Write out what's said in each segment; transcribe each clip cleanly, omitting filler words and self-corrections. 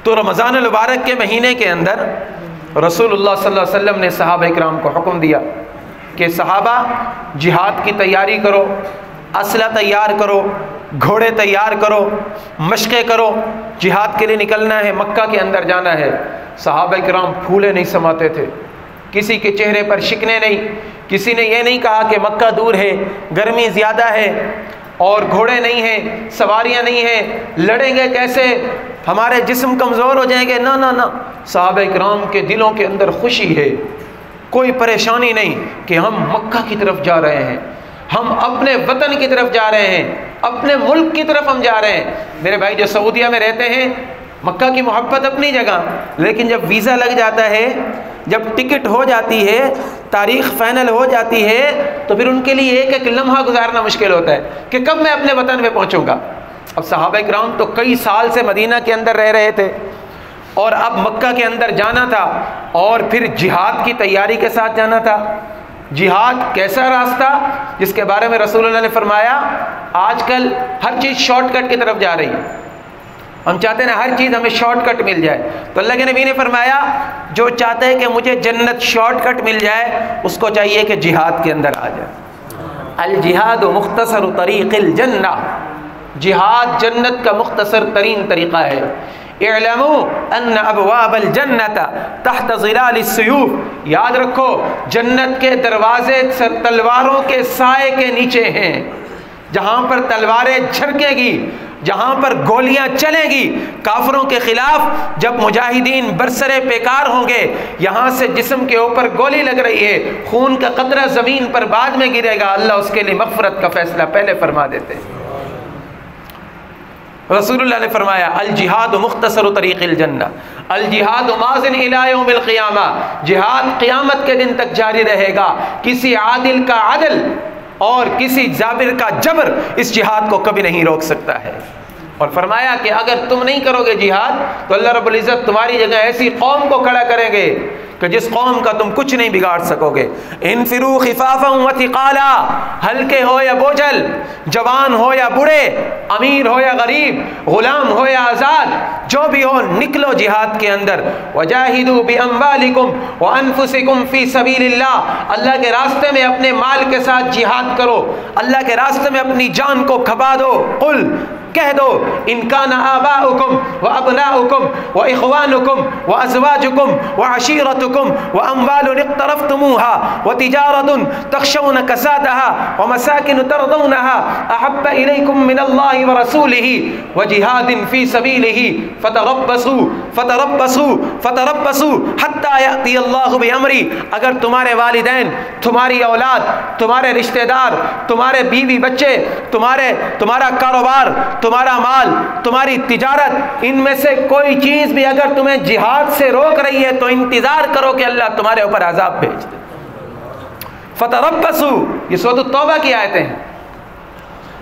تو رمضان المبارک کے مہینے کے اندر رسول اللہ صلی اللہ علیہ وسلم نے صحابہ کرام کو حکم دیا کہ صحابہ جہاد کی تیاری کرو، اسلحہ تیار کرو، گھوڑے تیار کرو، مشقیں کرو، جہاد کے لیے نکلنا ہے، مکہ کے اندر جانا ہے۔ صحابہ کرام پھولے نہیں سماتے تھے، کسی کے چہرے پر شکنے نہیں، کسی نے یہ نہیں کہا کہ مکہ دور ہے، گرمی زیادہ ہے اور گھوڑے نہیں ہیں، سواریاں نہیں ہیں، لڑیں گے کیسے، ہمارے جسم کمزور ہو جائیں گے۔ نہ، صحابہ کرام کے دلوں کے اندر خوشی ہے، کوئی پریشانی نہیں کہ ہم مکہ کی طرف جا رہے ہیں، ہم اپنے وطن کی طرف جا رہے ہیں، اپنے ملک کی طرف ہم جا رہے ہیں۔ میرے بھائی جو سعودیہ میں رہتے ہیں، مکہ کی محبت اپنی جگہ، لیکن جب ویزا لگ جاتا ہے، جب ٹکٹ ہو جاتی ہے، تاریخ فائنل ہو جاتی ہے، تو پھر ان کے لیے ایک ایک لمحہ گزارنا مشکل ہوتا ہے کہ کب میں اپنے وطن میں پہنچوں گا۔ اب صحابہ کرام تو کئی سال سے مدینہ کے اندر رہ رہے تھے اور اب مکہ کے اندر جانا تھا اور پھر جہاد کی تیاری کے ساتھ جانا تھا۔ جہاد کیسا راستہ جس کے بارے میں رسول اللہ نے فرمایا آج کل ہر چیز شارٹ کٹ کی طرف جا رہی ہے، ہم چاہتے ہیں ہر چیز ہمیں شارٹ کٹ مل جائے، تو اللہ کے نبی نے فرمایا جو چاہتے ہیں کہ مجھے جنت شارٹ کٹ مل جائے اس کو چاہیے کہ جہاد کے اندر آ جائے۔ الجہاد مختصر طریق الجنہ، جہاد جنت کا مختصر ترین طریقہ ہے۔ اعلموا ان ابواب الجنت تحت ظلال السیوف، یاد رکھو جنت کے دروازے تلواروں کے سائے کے نیچے ہیں۔ جہاں پر تلواریں جھڑکے گی، جہاں پر گولیاں چلیں گی کافروں کے خلاف، جب مجاہدین برسرے پیکار ہوں گے، یہاں سے جسم کے اوپر گولی لگ رہی ہے، خون کا قطرہ زمین پر بعد میں گرے گا، اللہ اس کے لیے مغفرت کا فیصلہ پہلے فرما دیتے ہیں۔ رسول اللہ نے فرمایا الجہاد مختصر طریق الجنہ، الجہاد ماضٍ الی یوم القیامہ، جہاد قیامت کے دن تک جاری رہے گا۔ کسی عادل کا عدل اور کسی جابر کا جبر اس جہاد کو کبھی نہیں روک سکتا ہے۔ اور فرمایا کہ اگر تم نہیں کرو گے جہاد تو اللہ رب العزت تمہاری جگہ ایسی قوم کو کھڑا کریں گے کہ جس قوم کا تم کچھ نہیں بگاڑ سکو گے۔ انفروا خفافا وثقالا، ہلکے ہو یا بوجھل، جوان ہو یا بوڑھے، امیر ہو یا غریب، غلام ہو یا آزاد، جو بھی ہو نکلو جہاد کے اندر۔ وجاہدوا باموالکم وانفسکم فی سبیل اللہ، اللہ کے راستے میں اپنے مال کے ساتھ جہاد کرو، اللہ کے راستے میں اپنی جان کو کھپا دو۔ قل، کہہ دو ان کان آباؤکم وابناؤکم واخوانکم وازواجکم وعشیرتکم واموال اقترفتموها وتجارة تخشون كسادها ومساكن ترضونها احب اليكم من الله ورسوله وجهاد في سبيله فتربصوا حتى يأتي الله بأمره۔ اگر تمہارے والدین، تمہاری اولاد، تمہارے رشتہ دار، تمہارے بیوی بچے، تمہارا کاروبار، تمہارا مال، تمہاری تجارت، ان میں سے کوئی چیز بھی اگر تمہیں جہاد سے روک رہی ہے تو انتظار کرو کہ اللہ تمہارے اوپر عذاب بھیج دے۔ فتربصوا، یہ سورۃ التوبہ کی آیتیں ہیں۔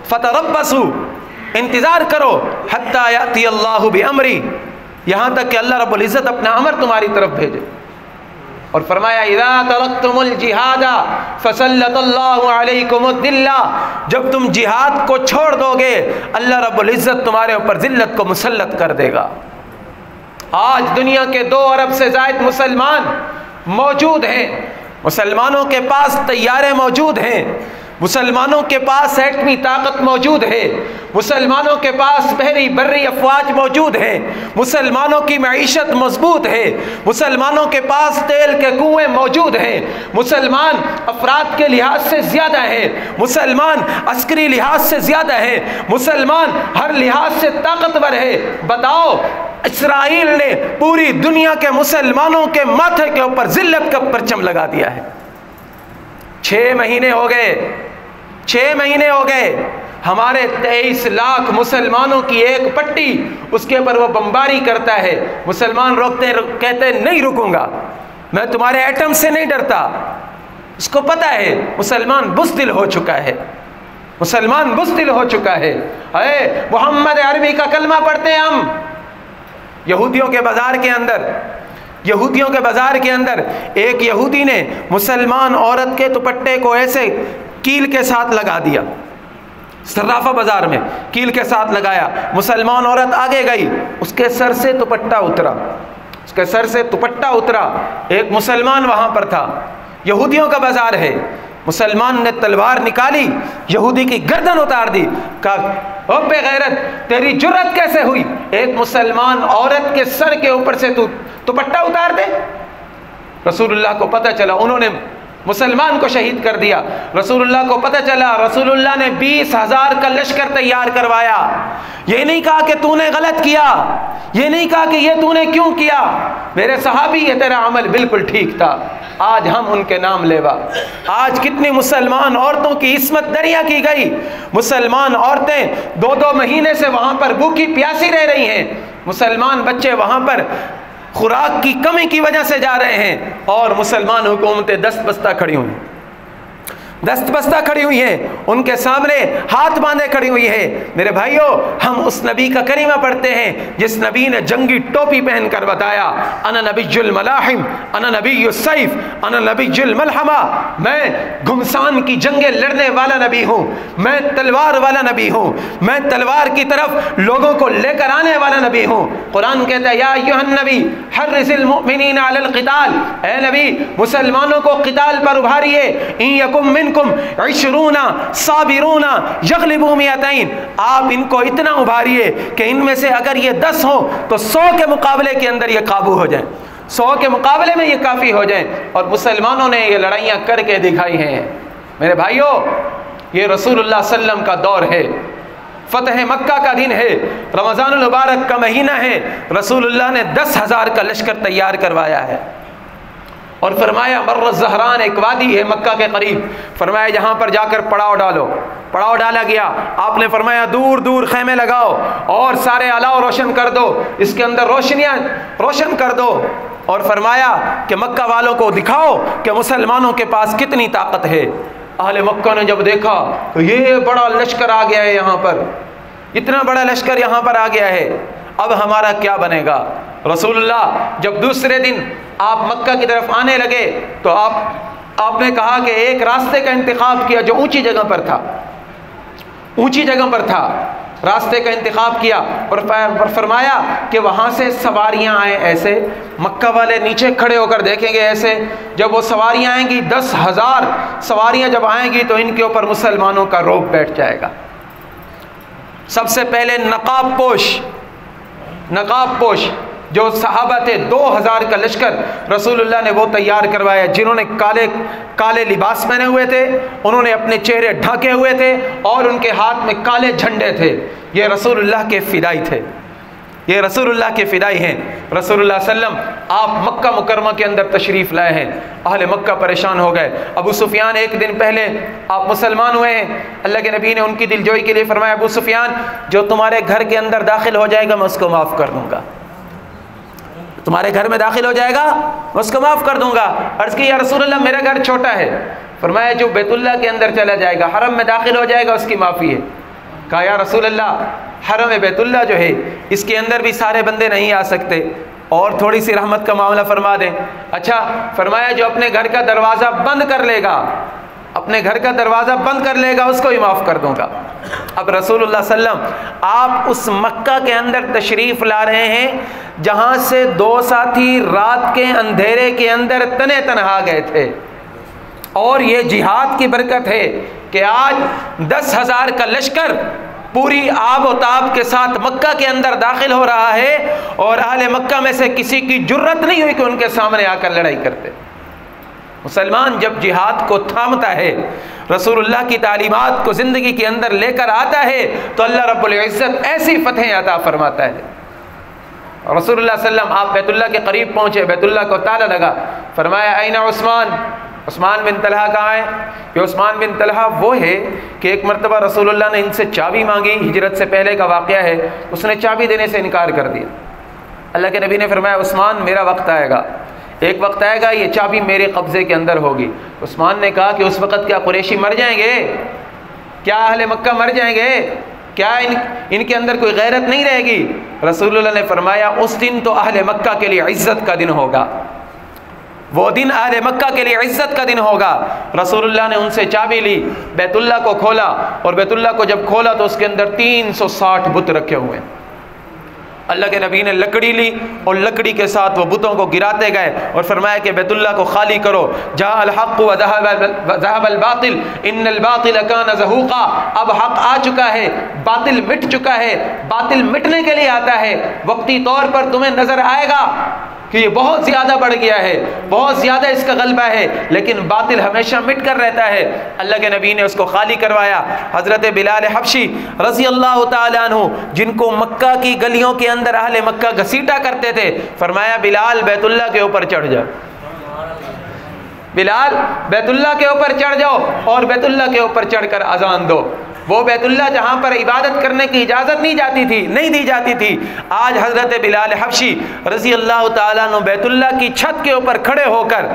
فتربصوا، انتظار کرو، حتی یأتی اللہ بامری، یہاں تک کہ اللہ رب العزت اپنا امر تمہاری طرف بھیجے۔ اور فرمایا اذا ترکتم الجہاد فسلط اللہ علیکم الذلہ، جب تم جہاد کو چھوڑ دو گے اللہ رب العزت تمہارے اوپر ذلت کو مسلط کر دے گا۔ آج دنیا کے 2 ارب سے زائد مسلمان موجود ہیں، مسلمانوں کے پاس طیارے موجود ہیں، مسلمانوں کے پاس ایٹمی طاقت موجود ہے، مسلمانوں کے پاس بحری بری افواج موجود ہیں، مسلمانوں کی معیشت مضبوط ہے، مسلمانوں کے پاس تیل کے کنویں موجود ہیں، مسلمان افراد کے لحاظ سے زیادہ ہیں، مسلمان عسکری لحاظ سے زیادہ ہیں، مسلمان ہر لحاظ سے طاقتور ہے۔ بتاؤ اسرائیل نے پوری دنیا کے مسلمانوں کے ماتھے کے اوپر ذلت کا پرچم لگا دیا ہے۔ 6 مہینے ہو گئے ہمارے 23 لاکھ مسلمانوں کی ایک پٹی، اس کے اوپر وہ بمباری کرتا ہے، مسلمان روکتے ہیں، کہتے ہیں نہیں رکوں گا، میں تمہارے ایٹم سے نہیں ڈرتا۔ اس کو پتہ ہے مسلمان بزدل ہو چکا ہے، مسلمان بزدل ہو چکا ہے۔ اے محمد عربی کا کلمہ پڑھتے ہیں ہم، یہودیوں کے بازار کے اندر ایک یہودی نے مسلمان عورت کے دوپٹے کو ایسے کیل کے ساتھ لگا دیا، صرافہ بازار میں کیل کے ساتھ لگایا، مسلمان عورت آگے گئی، اس کے سر سے دوپٹہ اترا، اس کے سر سے دوپٹہ اترا، ایک مسلمان وہاں پر تھا، یہودیوں کا بازار ہے، مسلمان نے تلوار نکالی، یہودی کی گردن اتار دی، کہا او بے غیرت تیری جرت کیسے ہوئی ایک مسلمان عورت کے سر کے اوپر سے تو دوپٹہ اتار دے؟ رسول اللہ کو پتہ چلا، انہوں نے مسلمان کو شہید کر دیا۔ رسول اللہ کو پتہ چلا، رسول اللہ نے 20,000 کا لشکر تیار کروایا۔ یہ نہیں کہا کہ تو نے غلط کیا، یہ نہیں کہا کہ یہ تو نے کیوں کیا، میرے صحابی یہ تیرا عمل بالکل ٹھیک تھا، آج ہم ان کے نام لیوا۔ آج کتنی مسلمان عورتوں کی عصمت دریا کی گئی، مسلمان عورتیں 2 مہینے سے وہاں پر بھوکی پیاسی رہ رہی ہیں، مسلمان بچے وہاں پر خوراک کی کمی کی وجہ سے جا رہے ہیں، اور مسلمان حکومتیں دست بستہ کھڑی ہوئی ہیں، دست بستہ کھڑی ہوئی ہیں، ان کے سامنے ہاتھ باندھے کھڑی ہوئی ہے۔ میرے بھائیوں، ہم اس نبی کا کریمہ پڑھتے ہیں جس نبی نے جنگی ٹوپی پہن کر بتایا انا نبی الملاحم انا نبی السیف انا نبی الملحمہ، میں گھمسان کی جنگیں لڑنے والا نبی ہوں، میں تلوار والا نبی ہوں، میں تلوار کی طرف لوگوں کو لے کر آنے والا نبی ہوں۔ قرآن کہتا ہے یا ایھا النبی حرض المؤمنین علی القتال، اے نبی مسلمانوں کو قتال پر ابھاریے، ان یکم منکم 20 صابرون یغلبوا 200، آپ ان کو اتنا ابھاریے کہ ان میں سے اگر یہ 10 ہوں تو 100 کے مقابلے کے اندر یہ قابو ہو جائیں، 100 کے مقابلے میں یہ کافی ہو جائیں، اور مسلمانوں نے یہ لڑائیاں کر کے دکھائی ہیں۔ میرے بھائیوں، یہ رسول اللہ صلی اللہ علیہ وسلم کا دور ہے، فتح مکہ کا دن ہے، رمضان المبارک کا مہینہ ہے، رسول اللہ نے 10,000 کا لشکر تیار کروایا ہے، اور فرمایا مر الزہران، ایک وادی ہے مکہ کے قریب، فرمایا یہاں پر جا کر پڑاؤ ڈالو، پڑاؤ ڈالا گیا، آپ نے فرمایا دور دور خیمے لگاؤ اور سارے الاؤ روشن کر دو، اس کے اندر روشنیاں روشن کر دو، اور فرمایا کہ مکہ والوں کو دکھاؤ کہ مسلمانوں کے پاس کتنی طاقت ہے۔ اہل مکہ نے جب دیکھا تو یہ بڑا لشکر آ گیا ہے، یہاں پر اتنا بڑا لشکر یہاں پر آ گیا ہے، اب ہمارا کیا بنے گا؟ رسول اللہ جب دوسرے دن آپ مکہ کی طرف آنے لگے تو آپ نے کہا کہ ایک راستے کا انتخاب کیا جو اونچی جگہ پر تھا، اونچی جگہ پر تھا، راستے کا انتخاب کیا، اور فرمایا کہ وہاں سے سواریاں آئیں ایسے، مکہ والے نیچے کھڑے ہو کر دیکھیں گے ایسے، جب وہ سواریاں آئیں گی 10,000 سواریاں جب آئیں گی تو ان کے اوپر مسلمانوں کا رعب بیٹھ جائے گا۔ سب سے پہلے نقاب پوش جو صحابہ تھے، 2,000 کا لشکر رسول اللہ نے وہ تیار کروایا، جنہوں نے کالے لباس پہنے ہوئے تھے، انہوں نے اپنے چہرے ڈھانکے ہوئے تھے، اور ان کے ہاتھ میں کالے جھنڈے تھے، یہ رسول اللہ کے فدائی تھے، یہ رسول اللہ کے فدائی ہیں۔ رسول اللہ صلی اللہ علیہ وسلم آپ مکہ مکرمہ کے اندر تشریف لائے ہیں، اہل مکہ پریشان ہو گئے، ابو سفیان ایک دن پہلے آپ مسلمان ہوئے ہیں، اللہ کے نبی نے ان کی دلجوئی کے لیے فرمایا ابو سفیان جو تمہارے گھر کے اندر داخل ہو جائے گا میں اس کو معاف کر دوں گا، تمہارے گھر میں داخل ہو جائے گا میں اس کو معاف کر دوں گا۔ عرض کی یا رسول اللہ میرا گھر چھوٹا ہے، فرمایا جو بیت اللہ کے اندر چلا جائے گا، حرم میں داخل ہو جائے گا اس کی معافی ہے۔ کہا یا رسول اللہ حرم بیت اللہ جو ہے اس کے اندر بھی سارے بندے نہیں آ سکتے، اور تھوڑی سی رحمت کا معاملہ فرما دیں۔ اچھا، فرمایا جو اپنے گھر کا دروازہ بند کر لے گا، اپنے گھر کا دروازہ بند کر لے گا اس کو بھی معاف کر دوں گا۔ اب رسول اللہ صلی اللہ علیہ وسلم آپ اس مکہ کے اندر تشریف لا رہے ہیں جہاں سے 2 ساتھی رات کے اندھیرے کے اندر تنے تنہا گئے تھے، اور یہ جہاد کی برکت ہے کہ آج 10,000 کا لشکر پوری آب و تاب کے ساتھ مکہ کے اندر داخل ہو رہا ہے، اور اہل مکہ میں سے کسی کی جرت نہیں ہوئی کہ ان کے سامنے آ کر لڑائی کرتے۔ مسلمان جب جہاد کو تھامتا ہے، رسول اللہ کی تعلیمات کو زندگی کے اندر لے کر آتا ہے، تو اللہ رب العزت ایسی فتحیں عطا فرماتا ہے۔ رسول اللہ صلی اللہ علیہ وسلم آپ بیت اللہ کے قریب پہنچے، بیت اللہ کو تالا لگا، فرمایا این عثمان، عثمان بن طلحہ کہاں ہے؟ یہ عثمان بن طلحہ وہ ہے کہ ایک مرتبہ رسول اللہ نے ان سے چابی مانگی، ہجرت سے پہلے کا واقعہ ہے، اس نے چابی دینے سے انکار کر دیا۔ اللہ کے نبی نے فرمایا عثمان میرا وقت آئے گا، ایک وقت آئے گا یہ چابی میرے قبضے کے اندر ہوگی۔ عثمان نے کہا کہ اس وقت کیا قریشی مر جائیں گے؟ کیا اہل مکہ مر جائیں گے؟ کیا ان کے اندر کوئی غیرت نہیں رہے گی؟ رسول اللہ نے فرمایا اس دن تو اہل مکہ کے لیے عزت کا دن ہوگا، وہ دن اہل مکہ کے لیے عزت کا دن ہوگا۔ رسول اللہ نے ان سے چابی لی، بیت اللہ کو کھولا، اور بیت اللہ کو جب کھولا تو اس کے اندر 360 بت رکھے ہوئے۔ اللہ کے نبی نے لکڑی لی اور لکڑی کے ساتھ وہ بتوں کو گراتے گئے اور فرمایا کہ بیت اللہ کو خالی کرو۔ جاء الحق وذهب الباطل ان الباطل كان زهوقا، اب حق آ چکا ہے، باطل مٹ چکا ہے، باطل مٹنے کے لیے آتا ہے۔ وقتی طور پر تمہیں نظر آئے گا کہ یہ بہت زیادہ بڑھ گیا ہے، بہت زیادہ اس کا غلبہ ہے، لیکن باطل ہمیشہ مٹ کر رہتا ہے۔ اللہ کے نبی نے اس کو خالی کروایا۔ حضرت بلال حبشی رضی اللہ تعالیٰ عنہ، جن کو مکہ کی گلیوں کے اندر اہل مکہ گھسیٹا کرتے تھے، فرمایا بلال بیت اللہ کے اوپر چڑھ جاؤ، بلال بیت اللہ کے اوپر چڑھ جاؤ اور بیت اللہ کے اوپر چڑھ کر اذان دو۔ وہ بیت اللہ جہاں پر عبادت کرنے کی اجازت نہیں دی جاتی تھی، آج حضرت بلال حبشی رضی اللہ تعالیٰ عنہ بیت اللہ کی چھت کے اوپر کھڑے ہو کر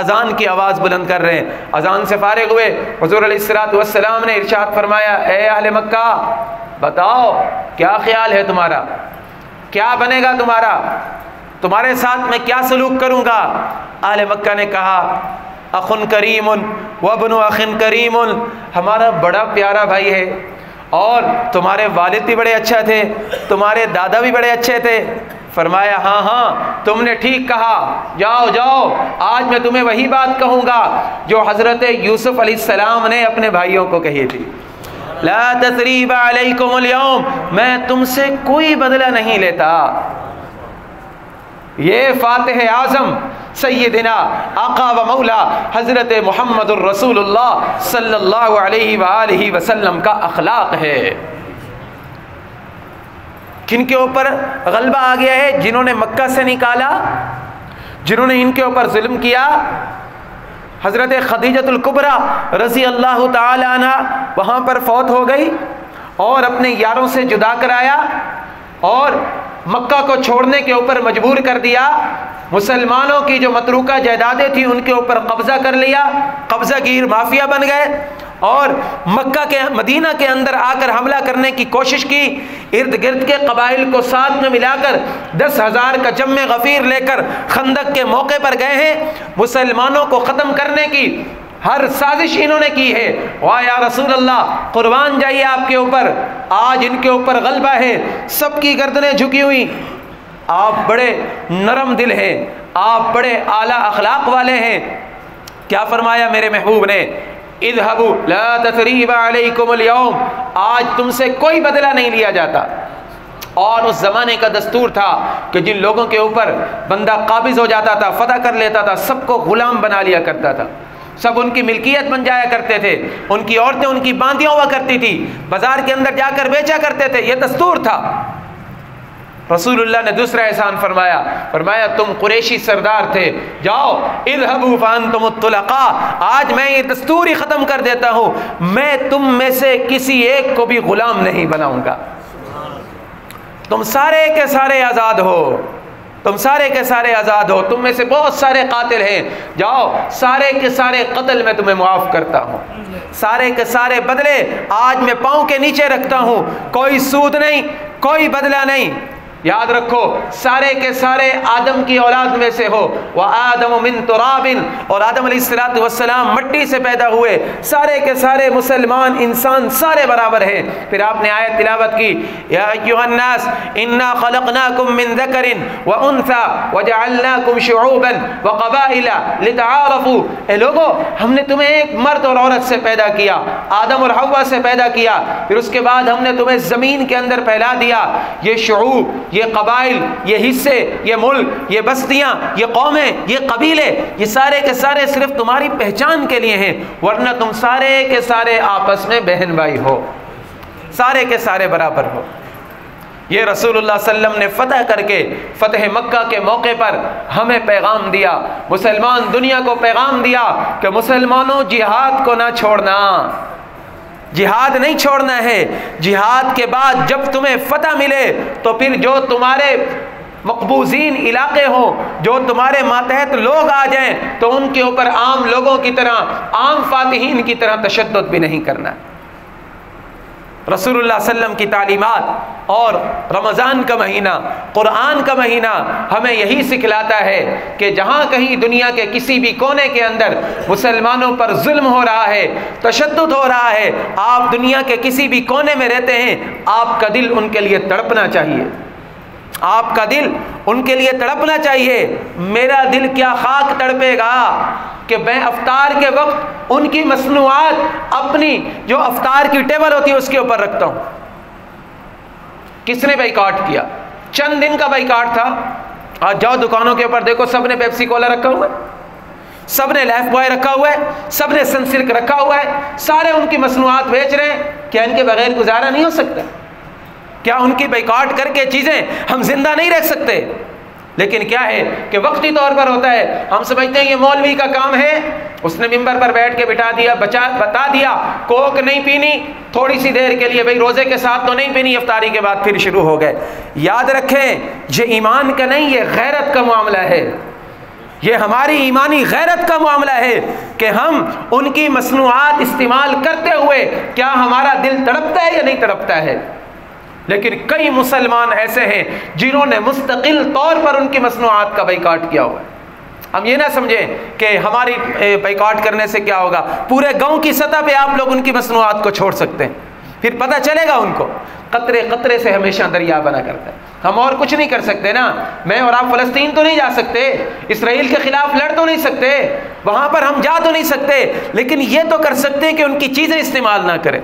اذان کی آواز بلند کر رہے ہیں۔ اذان سے فارغ ہوئے، حضور علیہ الصلوۃ والسلام نے ارشاد فرمایا، اے اہل مکہ بتاؤ کیا خیال ہے تمہارا، کیا بنے گا تمہارے ساتھ میں کیا سلوک کروں گا؟ اہل مکہ نے کہا، اخ کریم وابن اخ کریم، ہمارا بڑا پیارا بھائی ہے، اور تمہارے والد بھی بڑے اچھے تھے، تمہارے دادا بھی بڑے اچھے تھے۔ فرمایا ہاں تم نے ٹھیک کہا، جاؤ آج میں تمہیں وہی بات کہوں گا جو حضرت یوسف علیہ السلام نے اپنے بھائیوں کو کہی تھی، لا تثریب علیکم اليوم، میں تم سے کوئی بدلہ نہیں لیتا۔ یہ فاتح اعظم سیدنا آقا و مولا حضرت محمد الرسول اللہ صلی اللہ علیہ وآلہ وسلم کا اخلاق ہے۔ کن کے اوپر غلبہ آ گیا ہے؟ جنہوں نے مکہ سے نکالا، جنہوں نے ان کے اوپر ظلم کیا۔ حضرت خدیجۃ الکبریٰ رضی اللہ تعالی عنہ وہاں پر فوت ہو گئی اور اپنے یاروں سے جدا کرایا اور مکہ کو چھوڑنے کے اوپر مجبور کر دیا۔ مسلمانوں کی جو متروکہ جائیدادیں تھیں ان کے اوپر قبضہ کر لیا، قبضہ گیر مافیا بن گئے اور مکہ کے مدینہ کے اندر آ کر حملہ کرنے کی کوشش کی۔ ارد گرد کے قبائل کو ساتھ میں ملا کر 10,000 کا جم غفیر لے کر خندق کے موقع پر گئے ہیں۔ مسلمانوں کو ختم کرنے کی ہر سازش انہوں نے کی ہے۔ واہ یا رسول اللہ، قربان جائیے آپ کے اوپر، آج ان کے اوپر غلبہ ہے، سب کی گردنیں جھکی ہوئی۔ آپ بڑے نرم دل ہیں، آپ بڑے اعلیٰ اخلاق والے ہیں۔ کیا فرمایا میرے محبوب نے؟ اذهبوا لا تثریب علیکم اليوم، آج تم سے کوئی بدلہ نہیں لیا جاتا۔ اور اس زمانے کا دستور تھا کہ جن لوگوں کے اوپر بندہ قابض ہو جاتا تھا، فتح کر لیتا تھا، سب کو غلام بنا لیا کرتا تھا، سب ان کی ملکیت بن جایا کرتے تھے، ان کی عورتیں ان کی باندیاں ہوا کرتی تھی، بازار کے اندر جا کر بیچا کرتے تھے، یہ دستور تھا۔ رسول اللہ نے دوسرا احسان فرمایا تم قریشی سردار تھے، جاؤ اذهبوا فانتم الطلقاء، آج میں یہ دستور ہی ختم کر دیتا ہوں، میں تم میں سے کسی ایک کو بھی غلام نہیں بناؤں گا، تم سارے کے سارے آزاد ہو، تم سارے کے سارے آزاد ہو، تم میں سے بہت سارے قاتل ہیں، جاؤ سارے کے سارے قتل میں تمہیں معاف کرتا ہوں، سارے کے سارے بدلے آج میں پاؤں کے نیچے رکھتا ہوں، کوئی سود نہیں، کوئی بدلہ نہیں۔ یاد رکھو سارے کے سارے آدم کی اولاد میں سے ہو، وآدم من تراب، اور آدم علیہ السلام مٹی سے پیدا ہوئے، سارے کے سارے مسلمان انسان سارے برابر ہیں۔ پھر آپ نے آیت تلاوت کی، یا ایھا الناس انا خلقناکم من ذکر وانثى وجعلناکم شعوبا وقبائل لتعارفوا، اے لوگو ہم نے تمہیں ایک مرد اور عورت سے پیدا کیا، آدم اور حوا سے پیدا کیا، پھر اس کے بعد ہم نے تمہیں زمین کے اندر پھیلا دیا، یہ شعوب، یہ قبائل، یہ حصے، یہ ملک، یہ بستیاں، یہ قومیں، یہ قبیلے، یہ سارے کے سارے صرف تمہاری پہچان کے لیے ہیں، ورنہ تم سارے کے سارے آپس میں بہن بھائی ہو، سارے کے سارے برابر ہو۔ یہ رسول اللہ صلی اللہ علیہ وسلم نے فتح کر کے فتح مکہ کے موقع پر ہمیں پیغام دیا، مسلمان دنیا کو پیغام دیا کہ مسلمانوں جہاد کو نہ چھوڑنا، جہاد نہیں چھوڑنا ہے، جہاد کے بعد جب تمہیں فتح ملے تو پھر جو تمہارے مقبوضین علاقے ہوں، جو تمہارے ماتحت لوگ آ جائیں تو ان کے اوپر عام لوگوں کی طرح، عام فاتحین کی طرح تشدد بھی نہیں کرنا۔ رسول اللہ صلی اللہ علیہ وسلم کی تعلیمات اور رمضان کا مہینہ، قرآن کا مہینہ ہمیں یہی سکھلاتا ہے کہ جہاں کہیں دنیا کے کسی بھی کونے کے اندر مسلمانوں پر ظلم ہو رہا ہے، تشدد ہو رہا ہے، آپ دنیا کے کسی بھی کونے میں رہتے ہیں، آپ کا دل ان کے لیے تڑپنا چاہیے، آپ کا دل ان کے لیے تڑپنا چاہیے۔ میرا دل کیا خاک تڑپے گا کہ میں افطار کے وقت ان کی مصنوعات اپنی جو افطار کی ٹیبل ہوتی ہے اس کے اوپر رکھتا ہوں۔ کس نے بائیکاٹ کیا؟ چند دن کا بائیکاٹ تھا۔ آج جاؤ دکانوں کے اوپر دیکھو، سب نے پیپسی کولا رکھا ہوا ہے، سب نے لائف بوائے رکھا ہوا ہے، سب نے سنسلک رکھا ہوا ہے، سارے ان کی مصنوعات بیچ رہے ہیں۔ کیا ان کے بغیر گزارا نہیں ہو سکتا؟ کیا ان کی بائیکاٹ کر کے چیزیں ہم زندہ نہیں رکھ سکتے؟ لیکن کیا ہے کہ وقتی طور پر ہوتا ہے، ہم سمجھتے ہیں یہ مولوی کا کام ہے، اس نے ممبر پر بیٹھ کے بٹھا دیا، بتا دیا کوک نہیں پینی، تھوڑی سی دیر کے لیے، بھئی روزے کے ساتھ تو نہیں پینی، افطاری کے بعد پھر شروع ہو گئے۔ یاد رکھیں یہ ایمان کا نہیں، یہ غیرت کا معاملہ ہے، یہ ہماری ایمانی غیرت کا معاملہ ہے کہ ہم ان کی مصنوعات استعمال کرتے ہوئے کیا ہمارا دل تڑپتا ہے یا نہیں تڑپتا ہے۔ لیکن کئی مسلمان ایسے ہیں جنہوں نے مستقل طور پر ان کی مصنوعات کا بائیکاٹ کیا ہوا ہے۔ ہم یہ نہ سمجھیں کہ ہماری بائیکاٹ کرنے سے کیا ہوگا، پورے گاؤں کی سطح پہ آپ لوگ ان کی مصنوعات کو چھوڑ سکتے ہیں، پھر پتہ چلے گا ان کو۔ قطرے قطرے سے ہمیشہ دریا بنا کرتا ہے۔ ہم اور کچھ نہیں کر سکتے نا، میں اور آپ فلسطین تو نہیں جا سکتے، اسرائیل کے خلاف لڑ تو نہیں سکتے، وہاں پر ہم جا تو نہیں سکتے، لیکن یہ تو کر سکتے ہیں کہ ان کی چیزیں استعمال نہ کریں۔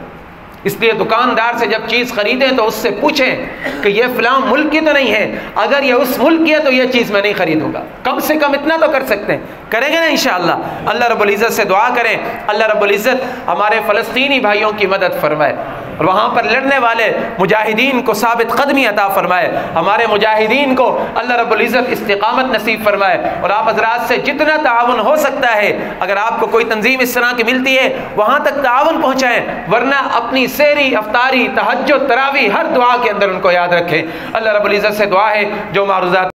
اس لیے دکاندار سے جب چیز خریدیں تو اس سے پوچھیں کہ یہ فلاں ملک کی تو نہیں ہے، اگر یہ اس ملک کی ہے تو یہ چیز میں نہیں خریدوں گا، کم سے کم اتنا تو کر سکتے ہیں، کریں گے نا انشاءاللہ۔ اللہ رب العزت سے دعا کریں، اللہ رب العزت ہمارے فلسطینی بھائیوں کی مدد فرمائے اور وہاں پر لڑنے والے مجاہدین کو ثابت قدمی عطا فرمائے، ہمارے مجاہدین کو اللہ رب العزت استقامت نصیب فرمائے، اور آپ حضرات سے جتنا تعاون ہو سکتا ہے، اگر آپ کو کوئی تنظیم اس طرح کی ملتی ہے وہاں تک تعاون پہنچائیں، ورنہ اپنی سحری، افطاری، تہجد، تراویح ہر دعا کے اندر ان کو یاد رکھیں۔ اللہ رب العزت سے دعا ہے جو معروضات